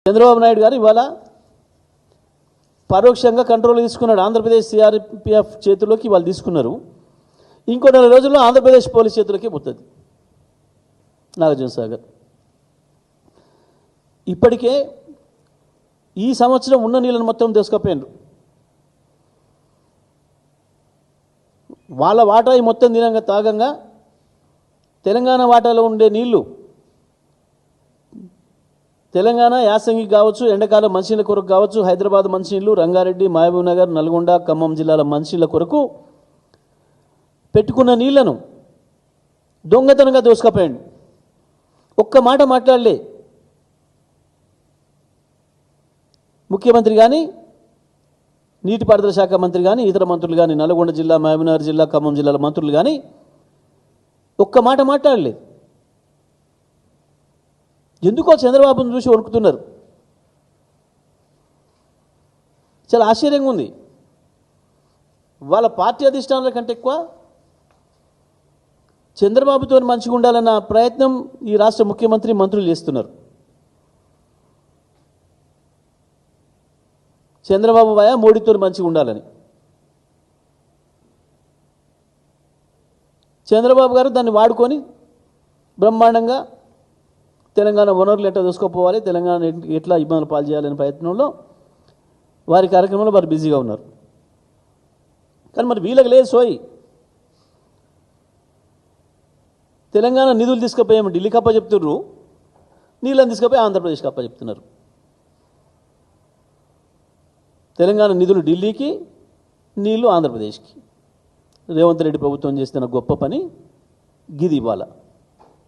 చంద్రబాబు నాయుడు గారు ఇవాళ పరోక్షంగా కంట్రోల్ తీసుకున్నాడు. ఆంధ్రప్రదేశ్ సిఆర్పిఎఫ్ చేతుల్లోకి వాళ్ళు తీసుకున్నారు. ఇంకో 4 రోజుల్లో ఆంధ్రప్రదేశ్ పోలీస్ చేతులకి పోతుంది నాగార్జున సాగర్. ఇప్పటికే ఈ సంవత్సరం ఉన్న నీళ్ళను మొత్తం తీసుకుపోయినారు. వాళ్ళ వాటా ఈ మొత్తం దినంగా తాగంగా తెలంగాణ వాటాలో ఉండే నీళ్లు తెలంగాణ యాసంగి కావచ్చు, ఎండాకాలం మంచినీళ్ళ కొరకు కావచ్చు, హైదరాబాద్ మంచినీళ్ళు, రంగారెడ్డి, మహబూబ్ నగర్, నల్గొండ, ఖమ్మం జిల్లాల మంచినీళ్ళ కొరకు పెట్టుకున్న నీళ్లను దొంగతనంగా దోసుకపోయాడు. ఒక్క మాట మాట్లాడలే ముఖ్యమంత్రి కానీ, నీటిపారుదల శాఖ మంత్రి కానీ, ఇతర మంత్రులు కానీ, నల్గొండ జిల్లా, మహబూబ్ నగర్ జిల్లా, ఖమ్మం జిల్లాల మంత్రులు కానీ ఒక్క మాట మాట్లాడలేదు. ఎందుకో చంద్రబాబును చూసి వణుకుతున్నారు. చాలా ఆశ్చర్యంగా ఉంది. వాళ్ళ పార్టీ అధిష్టానాల కంటే ఎక్కువ చంద్రబాబుతో మంచిగా ఉండాలన్న ప్రయత్నం ఈ రాష్ట్ర ముఖ్యమంత్రి, మంత్రులు చేస్తున్నారు. చంద్రబాబు భయ మోడీతో మంచిగా ఉండాలని. చంద్రబాబు గారు దాన్ని వాడుకొని బ్రహ్మాండంగా తెలంగాణ వనరులు ఎట్లా దూసుకోపోవాలి, తెలంగాణ ఎట్లా ఇబ్బందులు పాలు చేయాలనే ప్రయత్నంలో వారి కార్యక్రమంలో వారు బిజీగా ఉన్నారు. కానీ మరి వీళ్ళకి లేదు సోయి. తెలంగాణ నిధులు తీసుకుపోయాము ఢిల్లీకి అప్ప చెప్తున్నారు, నీళ్ళని తీసుకుపోయి ఆంధ్రప్రదేశ్కి అప్ప చెప్తున్నారు. తెలంగాణ నిధులు ఢిల్లీకి, నీళ్లు ఆంధ్రప్రదేశ్కి. రేవంత్ రెడ్డి ప్రభుత్వం చేస్తున్న గొప్ప పని గిది ఇవాళ.